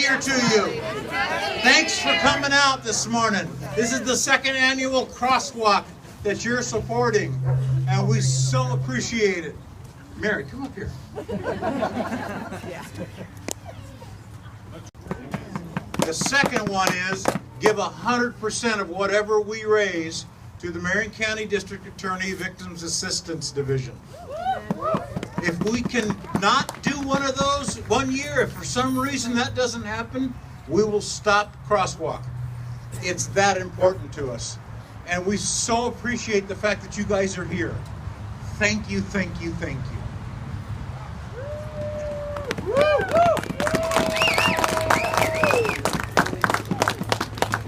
Year to you. Thanks for coming out this morning. This is the second annual CrossWalk that you're supporting, and we so appreciate it. Mary, come up here. The second one is give 100% of whatever we raise to the Marion County District Attorney Victims Assistance Division. If we can not do one of those one year, if for some reason that doesn't happen, we will stop CrossWalk. It's that important to us. And we so appreciate the fact that you guys are here. Thank you, thank you, thank you.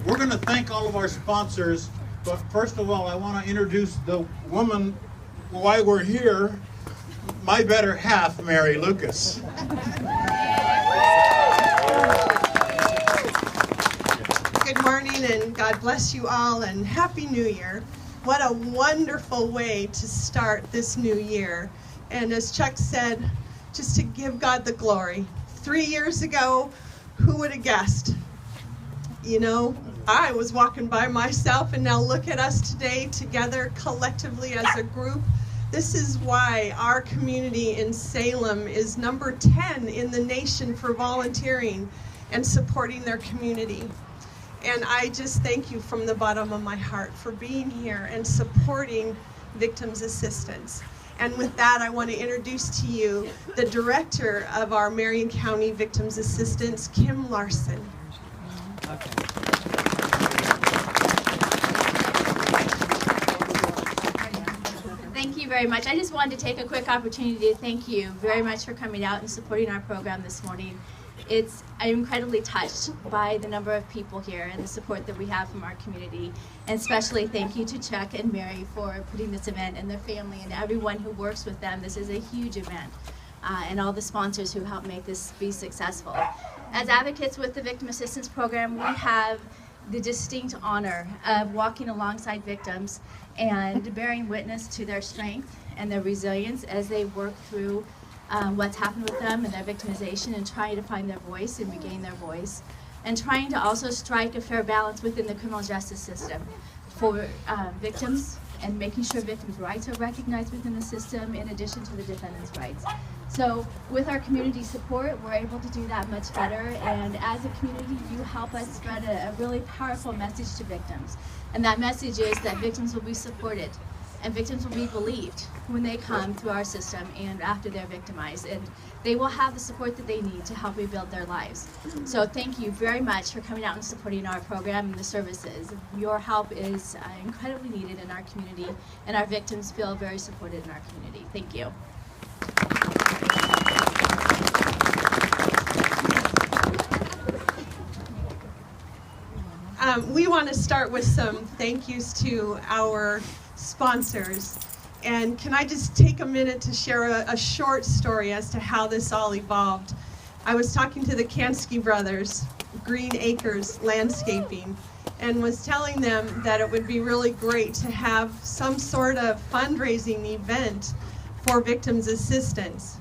We're going to thank all of our sponsors, but first of all, I want to introduce the woman why we're here, my better half, Mary Lucas. Good morning and God bless you all and Happy New Year. What a wonderful way to start this new year. And as Chuck said, just to give God the glory. 3 years ago, who would have guessed? You know, I was walking by myself, and now look at us today together collectively as a group. This is why our community in Salem is number 10 in the nation for volunteering and supporting their community. And I just thank you from the bottom of my heart for being here and supporting Victims Assistance. And with that, I want to introduce to you the director of our Marion County Victims Assistance, Kim Larson. Okay. Thank you very much. I just wanted to take a quick opportunity to thank you very much for coming out and supporting our program this morning. I'm incredibly touched by the number of people here and the support that we have from our community. And especially thank you to Chuck and Mary for putting this event, and their family and everyone who works with them. This is a huge event, and all the sponsors who help make this be successful. As advocates with the Victim Assistance Program, we have the distinct honor of walking alongside victims and bearing witness to their strength and their resilience as they work through what's happened with them and their victimization, and trying to find their voice and regain their voice, and trying to also strike a fair balance within the criminal justice system for victims, and making sure victims' rights are recognized within the system in addition to the defendant's rights. So with our community support, we're able to do that much better, and as a community, you help us spread a really powerful message to victims. And that message is that victims will be supported, and victims will be believed when they come through our system and after they're victimized, and they will have the support that they need to help rebuild their lives. So thank you very much for coming out and supporting our program and the services. Your help is incredibly needed in our community, and our victims feel very supported in our community. Thank you. We want to start with some thank yous to our sponsors. And can I just take a minute to share a short story as to how this all evolved? I was talking to the Kansky brothers, Green Acres Landscaping, and was telling them that it would be really great to have some sort of fundraising event for Victims Assistance.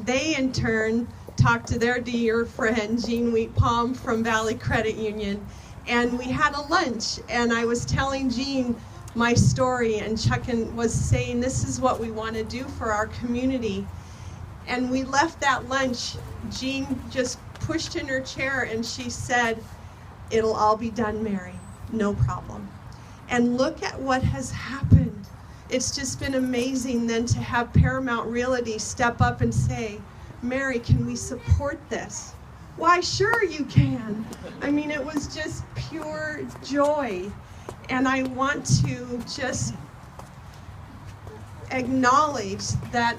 They in turn talked to their dear friend Jean Wheat Palm from Valley Credit Union, and we had a lunch, and I was telling Jean my story, and Chuck was saying this is what we want to do for our community. And we left that lunch, Jean just pushed in her chair and she said, "It'll all be done, Mary, no problem." And look at what has happened. It's just been amazing then to have Paramount Realty step up and say, "Mary, can we support this?" Why, sure you can. I mean, it was just pure joy. And I want to just acknowledge that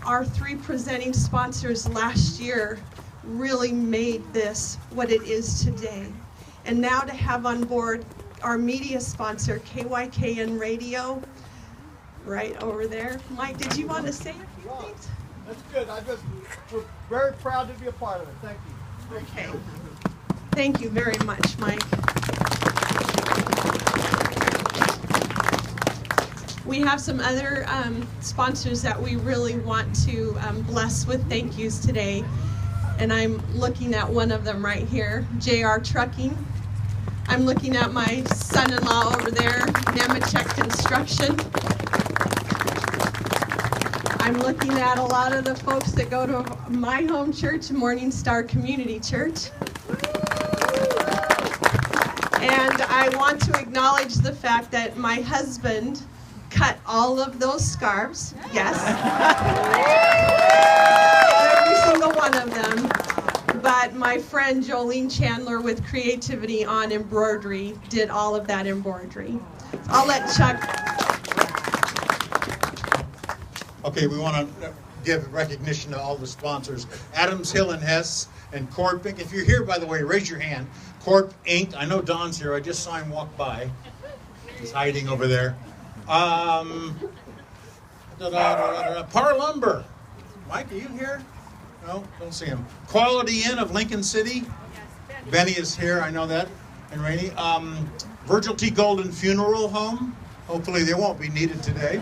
our 3 presenting sponsors last year really made this what it is today. And now to have on board our media sponsor, KYKN Radio, right over there. Mike, did you want to say a few things? That's good. We're very proud to be a part of it. Thank you. Okay. Thank you very much, Mike. We have some other sponsors that we really want to bless with thank yous today. And I'm looking at one of them right here, JR Trucking. I'm looking at my son-in-law over there, Nemechek Construction. I'm looking at a lot of the folks that go to my home church, Morning Star Community Church. And I want to acknowledge the fact that my husband cut all of those scarves, yes. Every single one of them. But my friend Jolene Chandler with Creativity on Embroidery did all of that embroidery. I'll let Chuck. Okay, we want to give recognition to all the sponsors. Adams Hill and Hess and Corp Inc. If you're here, by the way, raise your hand. Corp Inc. I know Don's here. I just saw him walk by. He's hiding over there. Par Lumber. Mike, are you here? No, don't see him. Quality Inn of Lincoln City. Yes, Benny is here, I know that. And Rainey. Virgil T. Golden Funeral Home. Hopefully they won't be needed today.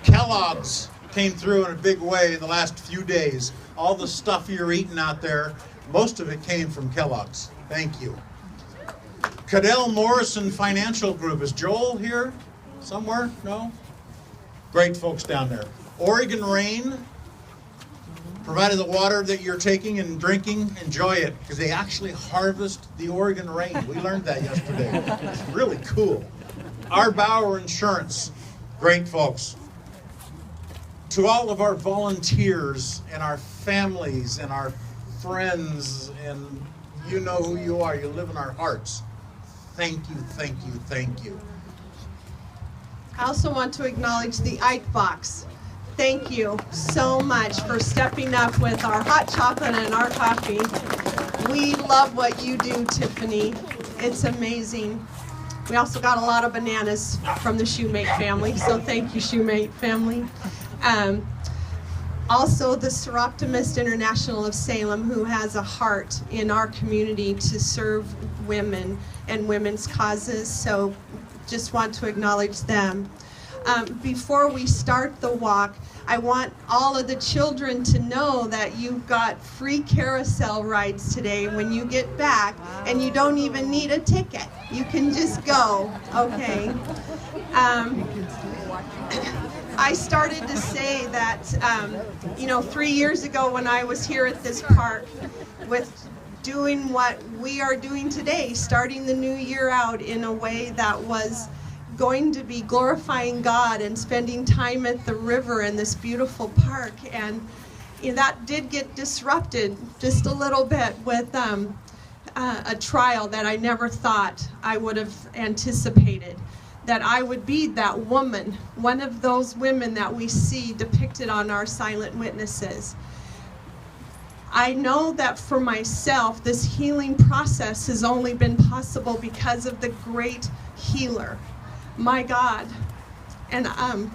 Kellogg's came through in a big way in the last few days. All the stuff you're eating out there, most of it came from Kellogg's. Thank you. Cadell Morrison Financial Group. Is Joel here somewhere? No? Great folks down there. Oregon Rain, provided the water that you're taking and drinking, enjoy it, because they actually harvest the Oregon rain. We learned that yesterday. It's really cool. Our Bauer Insurance, great folks. To all of our volunteers and our families and our friends, and you know who you are, you live in our hearts. Thank you, thank you, thank you. I also want to acknowledge the Ike Box. Thank you so much for stepping up with our hot chocolate and our coffee. We love what you do, Tiffany. It's amazing. We also got a lot of bananas from the Shoemate family, so thank you, Shoemate family. Also, the Seroptimist International of Salem, who has a heart in our community to serve women and women's causes, so just want to acknowledge them. Before we start the walk, I want all of the children to know that you've got free carousel rides today when you get back, and you don't even need a ticket. You can just go, okay? I started to say that, 3 years ago when I was here at this park with doing what we are doing today, starting the new year out in a way that was going to be glorifying God and spending time at the river in this beautiful park. And that did get disrupted just a little bit with a trial that I never thought I would have anticipated. That I would be that woman, one of those women that we see depicted on our silent witnesses. I know that for myself, this healing process has only been possible because of the great healer, my God. And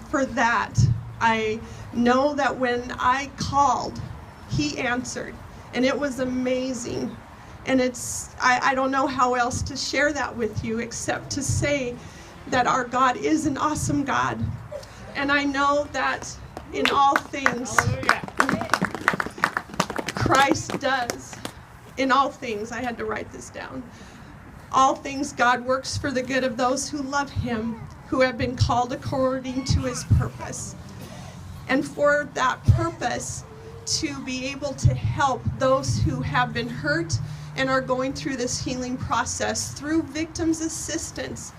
for that, I know that when I called, he answered. And it was amazing. And I don't know how else to share that with you except to say that our God is an awesome God. And I know that in all things, Christ does. In all things, I had to write this down. All things God works for the good of those who love him, who have been called according to his purpose. And for that purpose, to be able to help those who have been hurt and are going through this healing process through victims' assistance.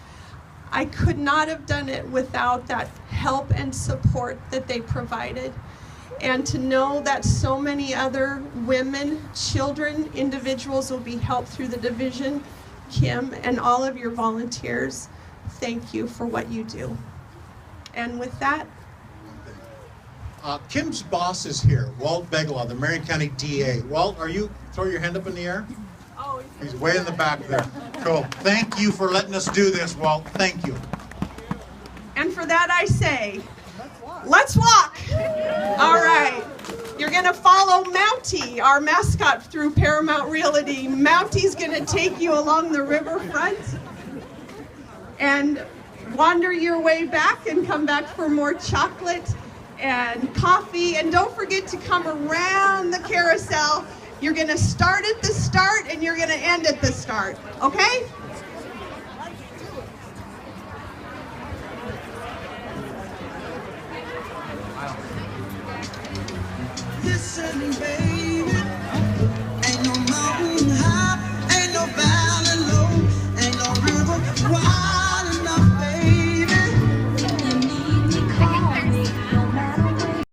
I could not have done it without that help and support that they provided. And to know that so many other women, children, individuals will be helped through the division. Kim and all of your volunteers, thank you for what you do. And with that, Kim's boss is here, Walt Beglaw, the Marion County DA. Walt, throw your hand up in the air? oh, He's way in the back there. Cool. Thank you for letting us do this, Walt. Thank you. and for that I say, let's walk. All right. You're going to follow Mountie, our mascot, through Paramount Realty. Mountie's going to take you along the riverfront and wander your way back and come back for more chocolate and coffee. And don't forget to come around the carousel. You're going to start at the start and you're going to end at the start. Okay? Listen, baby.